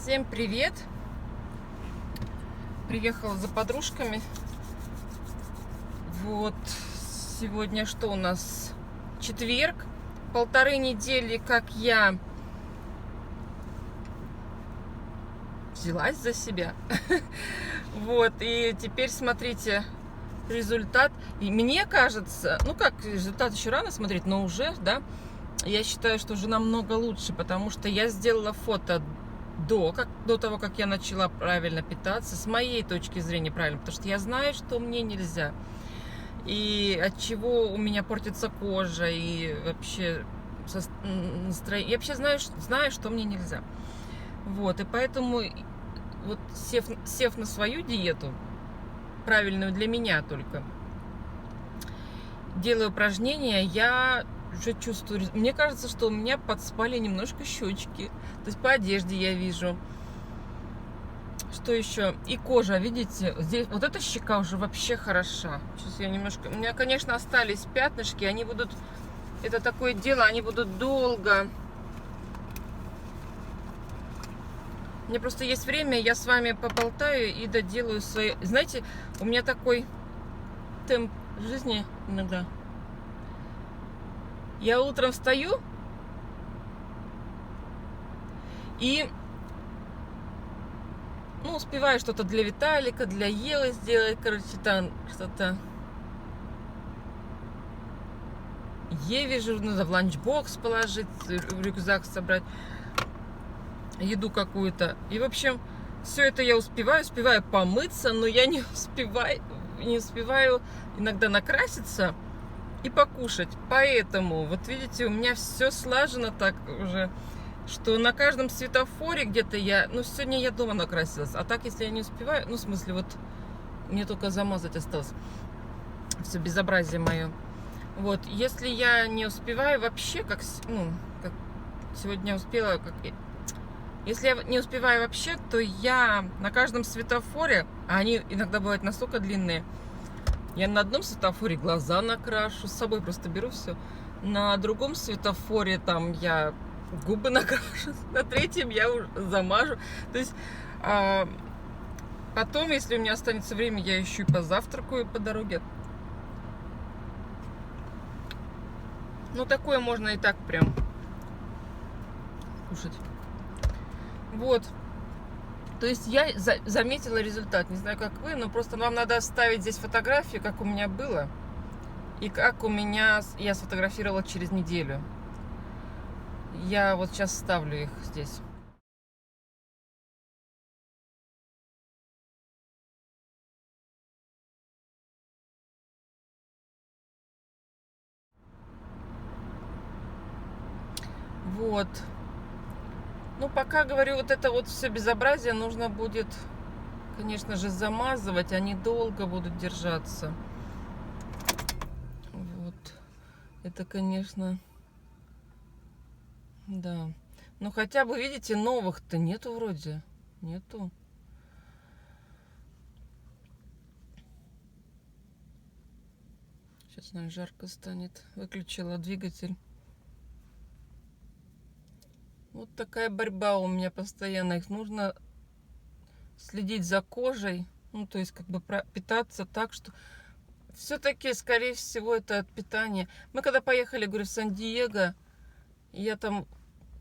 Всем привет! Приехала за подружками. Вот сегодня что у нас? Четверг. 1,5 недели, как я взялась за себя. Вот, и теперь смотрите результат. И мне кажется, ну как, результат еще рано смотреть, но уже, да, я считаю, что уже намного лучше, потому что я сделала фото до того, как я начала правильно питаться, с моей точки зрения правильно, потому что я знаю, что мне нельзя, и от чего у меня портится кожа, и вообще настроение. Я вообще знаю, что мне нельзя. Вот, и поэтому, вот сев на свою диету, правильную для меня только, делаю упражнения, я уже чувствую, мне кажется, что у меня подспали немножко щечки, то есть по одежде я вижу. Что еще? И кожа, видите, здесь вот эта щека уже вообще хороша. Сейчас я немножко, у меня, конечно, остались пятнышки, они будут, это такое дело, они будут долго. Мне просто есть время, я с вами поболтаю и доделаю свои. Знаете, у меня такой темп жизни иногда. Я утром встаю и успеваю что-то для Виталика, для Евы сделать, короче, там что-то Еве же надо в ланчбокс положить, в рюкзак собрать, еду какую-то. И, в общем, все это я успеваю помыться, но я не успеваю иногда накраситься и покушать. Поэтому, вот видите, у меня все слажено так уже, что на каждом светофоре где-то я... сегодня я дома накрасилась. А так, если я не успеваю... в смысле, вот мне только замазать осталось. Все безобразие мое. Вот, если я не успеваю вообще, как сегодня успела... Если я не успеваю вообще, то я на каждом светофоре, а они иногда бывают настолько длинные, я на одном светофоре глаза накрашу, с собой просто беру все. На другом светофоре там я губы накрашу, на третьем я уже замажу. То есть потом, если у меня останется время, я еще и позавтракаю по дороге. Такое можно и так прям кушать. Вот. То есть я заметила результат. Не знаю, как вы, но просто вам надо вставить здесь фотографию, как у меня было. И как я сфотографировала через неделю. Я вот сейчас ставлю их здесь. Вот. Пока, говорю, вот это вот все безобразие нужно будет, конечно же, замазывать. Они долго будут держаться. Вот. Это, конечно, да. Хотя бы, видите, новых-то нету вроде. Нету. Сейчас, наверное, жарко станет. Выключила двигатель. Вот такая борьба у меня постоянно. Их нужно следить за кожей. То есть, как бы питаться так, что... Все-таки, скорее всего, это от питания. Мы когда поехали, говорю, в Сан-Диего, я там,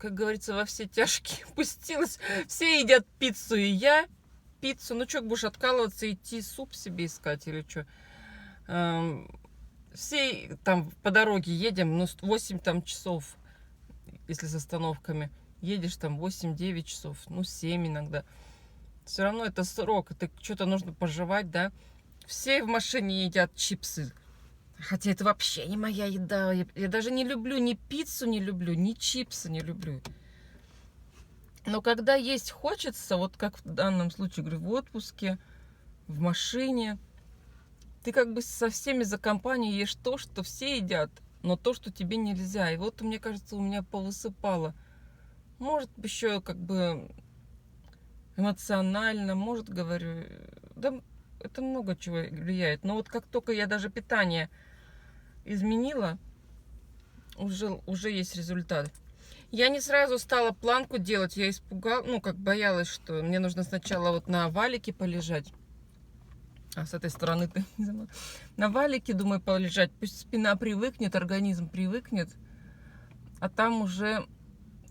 как говорится, во все тяжкие пустилась. Все едят пиццу, и я пиццу. Что, будешь откалываться, идти суп себе искать или что? Все там по дороге едем, 8 там часов, если с остановками. Едешь там 8-9 часов, 7 иногда. Все равно это срок, это что-то нужно пожевать, да? Все в машине едят чипсы. Хотя это вообще не моя еда. Я даже не люблю, ни пиццу не люблю, ни чипсы не люблю. Но когда есть хочется, вот как в данном случае, говорю, в отпуске, в машине, ты как бы со всеми за компанию ешь то, что все едят, но то, что тебе нельзя. И вот, мне кажется, у меня повысыпало. Может, еще как бы эмоционально, может, говорю, да, это много чего влияет. Но вот как только я даже питание изменила, уже есть результат. Я не сразу стала планку делать, я испугалась, ну, как боялась, что мне нужно сначала вот на валике полежать. А с этой стороны ты не знаю, на валике, думаю, полежать. Пусть спина привыкнет, организм привыкнет. А там уже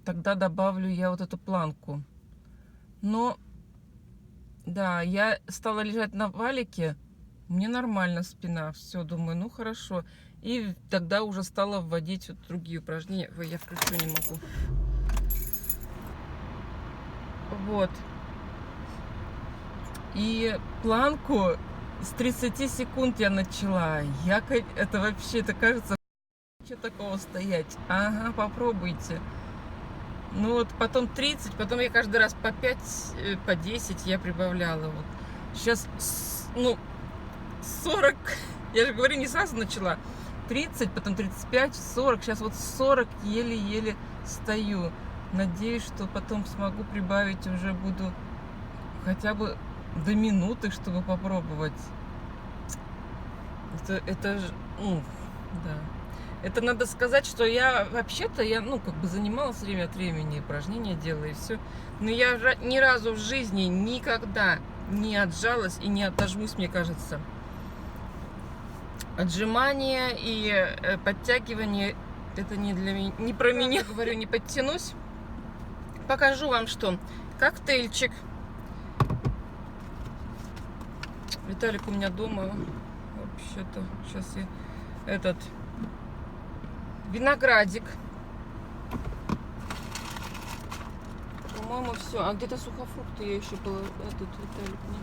тогда добавлю я вот эту планку. Но, да, я стала лежать на валике. Мне нормально спина. Все, думаю, ну хорошо. И тогда уже стала вводить вот другие упражнения. Ой, я включу не могу. Вот. И планку с 30 секунд я начала. Это вообще, это кажется, что такого стоять? Ага, попробуйте. Ну вот потом 30, потом я каждый раз по 5, по 10 я прибавляла. Вот. Сейчас, ну, 40, я же говорю, не сразу начала. 30, потом 35, 40. Сейчас вот 40 еле-еле стою. Надеюсь, что потом смогу прибавить, уже буду хотя бы до минуты, чтобы попробовать. Это же, да. Это надо сказать, что я вообще-то, ну, как бы занималась время от времени, упражнения делала и все. Но я ни разу в жизни никогда не отжалась и не отожмусь, мне кажется. Отжимания и подтягивания — это не для меня, не про меня. Говорю, не подтянусь. Покажу вам, что коктейльчик. Виталик у меня дома. Вообще-то сейчас я этот виноградик. По-моему, все. А где-то сухофрукты я еще была. Тут Виталик мне.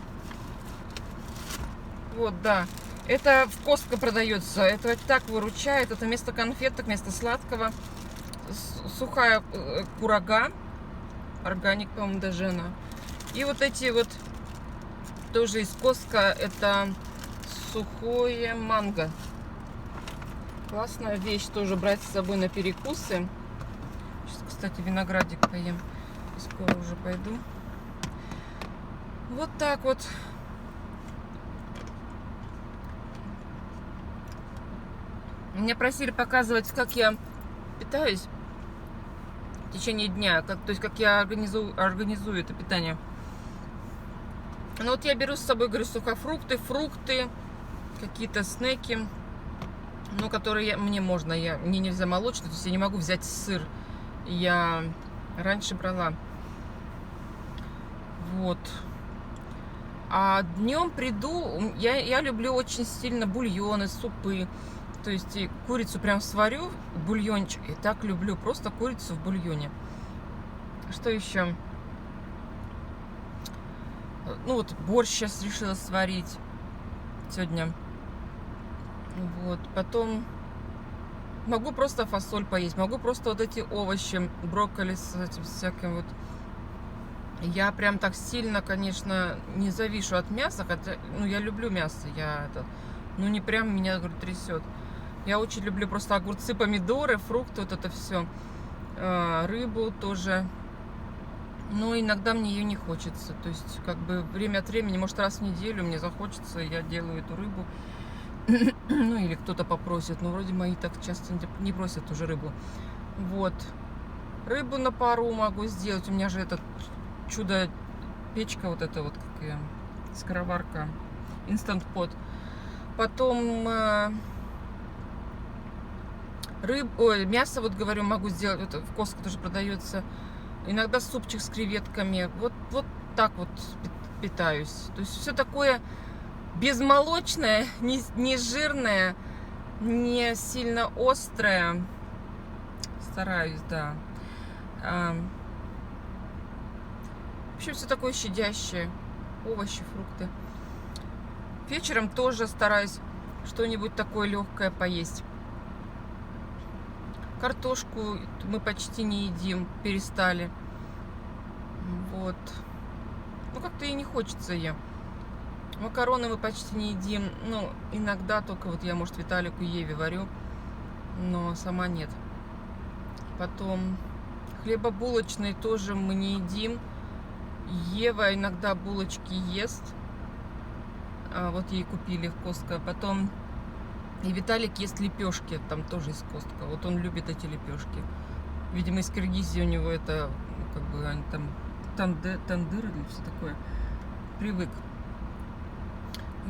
Вот, да. Это в Костко продается. Это так выручает. Это вместо конфеток, вместо сладкого. Сухая курага. Органик, по-моему, даже она. И вот эти вот тоже из Костко. Это сухое манго. Классная вещь тоже брать с собой на перекусы. Сейчас, кстати, виноградик поем. Скоро уже пойду. Вот так вот. Меня просили показывать, как я питаюсь в течение дня. То есть, как я организую это питание. Ну вот я беру с собой, говорю, сухофрукты, фрукты, какие-то снеки. Ну, которые мне можно, мне нельзя молочный, то есть я не могу взять сыр. Я раньше брала. Вот. А днем приду, я люблю очень сильно бульоны, супы. То есть и курицу прям сварю, бульончик. И так люблю, просто курицу в бульоне. Что еще? Ну вот борщ сейчас решила сварить сегодня. Вот, потом могу просто фасоль поесть, могу просто вот эти овощи, брокколи с этим всяким вот. Я прям так сильно, конечно, не завишу от мяса, хотя, ну, я люблю мясо, ну, не прям меня, говорю, трясет. Я очень люблю просто огурцы, помидоры, фрукты, вот это все, рыбу тоже. Но иногда мне ее не хочется, то есть, как бы, время от времени, может, раз в неделю мне захочется, я делаю эту рыбу. Ну, или кто-то попросит. Но вроде мои так часто не просят уже рыбу. Вот. Рыбу на пару могу сделать. У меня же этот чудо-печка, вот эта вот, как скороварка. Инстант-пот. Потом мясо, вот говорю, могу сделать. Вот в Костко тоже продается. Иногда супчик с креветками. Вот так вот питаюсь. То есть все такое безмолочное, не жирное, не сильно острое. Стараюсь, да. Вообще все такое щадящее. Овощи, фрукты. Вечером тоже стараюсь что-нибудь такое легкое поесть. Картошку мы почти не едим, перестали. Вот. Ну, как-то и не хочется ее. Макароны мы почти не едим. Ну, иногда только вот я, может, Виталику, Еве варю, но сама нет. Потом хлебобулочные тоже мы не едим. Ева иногда булочки ест. Вот ей купили в Костко. Потом и Виталик ест лепешки, там тоже из Костко. Вот он любит эти лепешки. Видимо, из Киргизии у него это, как бы, они там тандыр или все такое. Привык.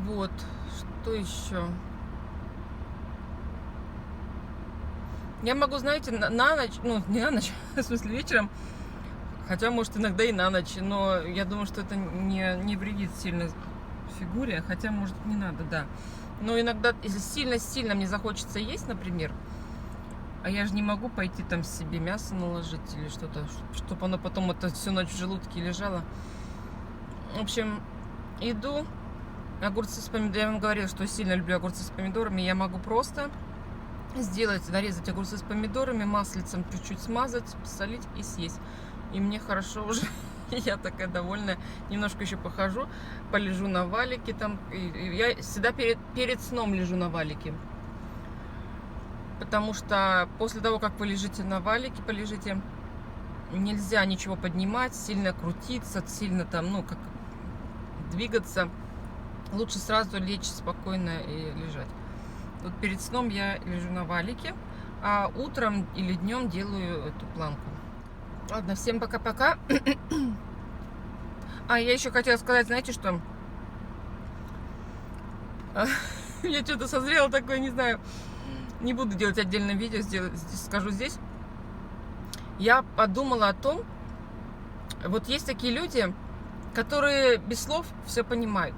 Вот. Что еще? Я могу, знаете, на ночь, ну, не на ночь, в смысле вечером, хотя, может, иногда и на ночь, но я думаю, что это не вредит сильно фигуре, хотя, может, не надо, да. Но иногда, если сильно-сильно мне захочется есть, например, а я же не могу пойти там себе мясо наложить или что-то, чтобы оно потом это всю ночь в желудке лежало. В общем, иду, огурцы с помидорами, я вам говорила, что сильно люблю огурцы с помидорами, я могу просто нарезать огурцы с помидорами, маслицем чуть-чуть смазать, посолить и съесть. И мне хорошо уже, я такая довольная. Немножко еще похожу, полежу на валике там. И я всегда перед сном лежу на валике. Потому что после того, как вы лежите на валике, полежите, нельзя ничего поднимать, сильно крутиться, сильно там, ну, как двигаться. Лучше сразу лечь спокойно и лежать. Вот перед сном я лежу на валике, а утром или днем делаю эту планку. Ладно, всем пока-пока. А, я еще хотела сказать, знаете что? Я что-то созрела такое, не знаю. Не буду делать отдельное видео, скажу здесь. Я подумала о том, вот есть такие люди, которые без слов все понимают.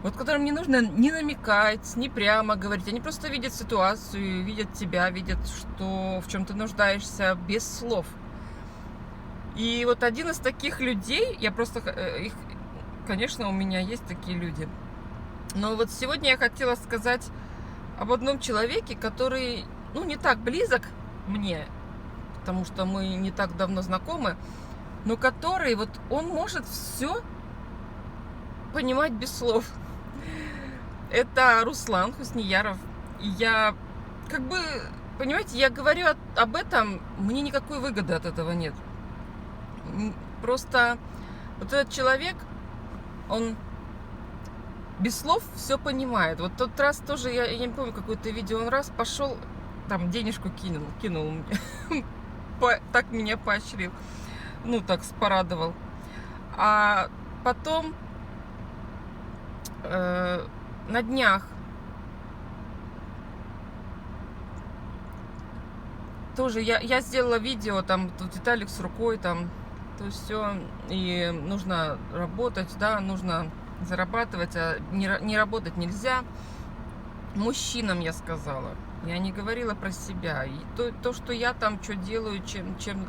Вот которым не нужно ни намекать, ни прямо говорить. Они просто видят ситуацию, видят тебя, видят, что в чем ты нуждаешься, без слов. И вот один из таких людей, я просто их, конечно, у меня есть такие люди. Но вот сегодня я хотела сказать об одном человеке, который, ну, не так близок мне, потому что мы не так давно знакомы, но который, вот он может все понимать без слов. Это Руслан Хуснияров. И я, как бы, понимаете, я говорю об этом, мне никакой выгоды от этого нет. Просто вот этот человек, он без слов все понимает. Вот тот раз тоже, я не помню, какое-то видео, он раз пошел, там, денежку кинул мне, так меня поощрил, ну, так порадовал. А потом на днях тоже я сделала видео, там тут Виталик с рукой, там то все, и нужно работать, да, нужно зарабатывать, а не работать нельзя. Мужчинам я сказала, я не говорила про себя. И то что я там что делаю, чем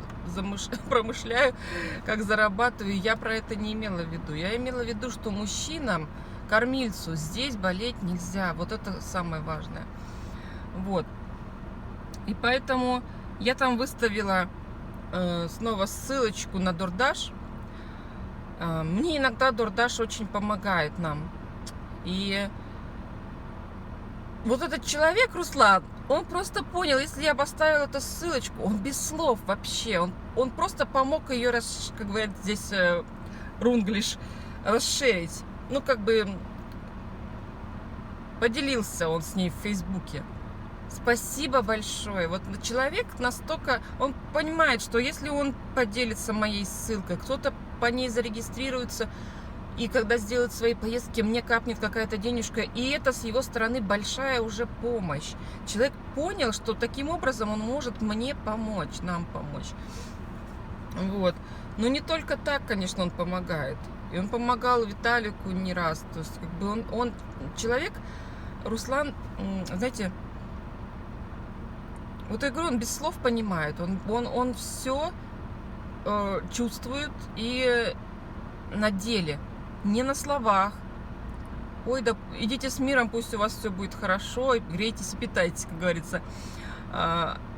промышляю, как зарабатываю, я про это не имела в виду. Я имела в виду, что мужчинам, кормильцу, здесь болеть нельзя. Вот это самое важное. Вот. И поэтому я там выставила снова ссылочку на DoorDash. Мне иногда DoorDash очень помогает нам. И вот этот человек, Руслан, он просто понял, если я поставила эту ссылочку, он без слов вообще, он просто помог ее, как говорят здесь рунглиш, расширить. Ну, как бы поделился он с ней в Фейсбуке. Спасибо большое. Вот человек настолько, он понимает, что если он поделится моей ссылкой, кто-то по ней зарегистрируется, и когда сделает свои поездки, мне капнет какая-то денежка, и это с его стороны большая уже помощь. Человек понял, что таким образом он может мне помочь, нам помочь. Вот. Но не только так, конечно, он помогает. И он помогал Виталику не раз. То есть, как бы он человек, Руслан, знаете, вот я говорю, он без слов понимает. Он все чувствует и на деле, не на словах. Ой, да идите с миром, пусть у вас все будет хорошо, грейтесь и питайтесь, как говорится.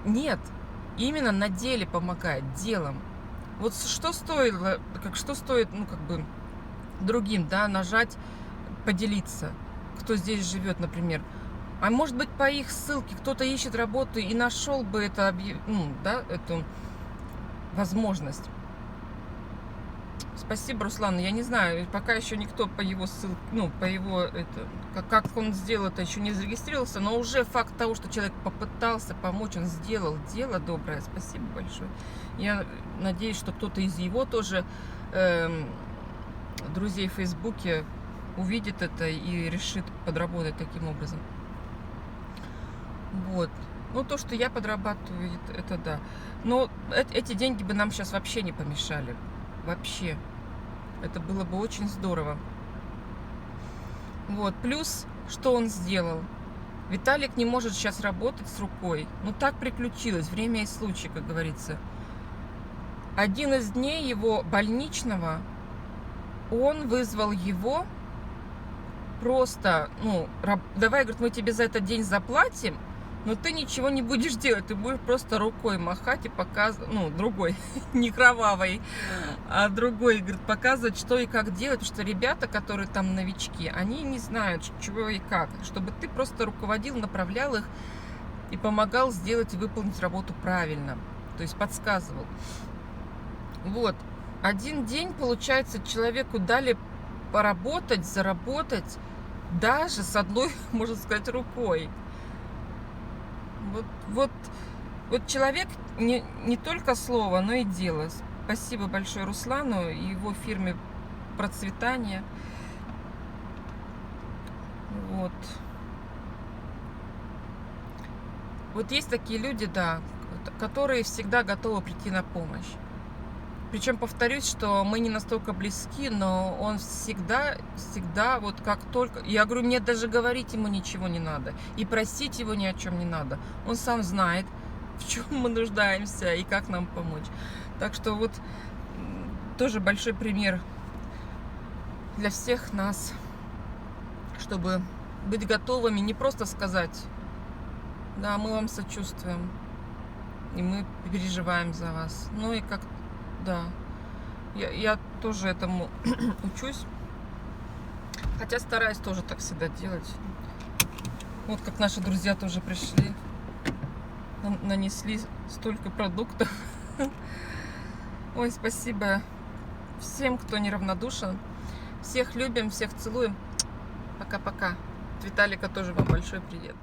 Нет, именно на деле помогает, делом. Вот что стоит, ну, как бы, другим, да, нажать, поделиться, кто здесь живет, например. А может быть, по их ссылке кто-то ищет работу и нашел бы это, ну, да, эту возможность. Спасибо, Руслан. Я не знаю, пока еще никто по его ссылке, ну, по его, это, как он сделал это, еще не зарегистрировался, но уже факт того, что человек попытался помочь, он сделал дело доброе. Спасибо большое. Я надеюсь, что кто-то из его тоже друзей в Фейсбуке увидит это и решит подработать таким образом. Вот. Ну, то, что я подрабатываю, это да. Но эти деньги бы нам сейчас вообще не помешали. Вообще. Это было бы очень здорово. Вот. Плюс, что он сделал? Виталик не может сейчас работать с рукой. Ну, так приключилось. Время и случай, как говорится. Один из дней его больничного, он вызвал его просто, ну, давай, говорит, мы тебе за этот день заплатим, но ты ничего не будешь делать, ты будешь просто рукой махать и показывать, ну, другой, не кровавой, а другой, говорит, показывать, что и как делать, потому что ребята, которые там новички, они не знают, чего и как, чтобы ты просто руководил, направлял их и помогал сделать и выполнить работу правильно, то есть подсказывал. Вот, один день, получается, человеку дали поработать, заработать, даже с одной, можно сказать, рукой. Вот человек не только слово, но и дело. Спасибо большое Руслану и его фирме процветания. Вот. Вот есть такие люди, да, которые всегда готовы прийти на помощь. Причем повторюсь, что мы не настолько близки, но он всегда, вот как только... Я говорю, мне даже говорить ему ничего не надо. И просить его ни о чем не надо. Он сам знает, в чем мы нуждаемся и как нам помочь. Так что вот тоже большой пример для всех нас, чтобы быть готовыми не просто сказать, да, мы вам сочувствуем, и мы переживаем за вас. Ну и как... Да, я тоже этому учусь, хотя стараюсь тоже так всегда делать. Вот как наши друзья тоже пришли, нанесли столько продуктов. Ой, спасибо всем, кто неравнодушен. Всех любим, всех целуем. Пока-пока. От Виталика тоже вам большой привет.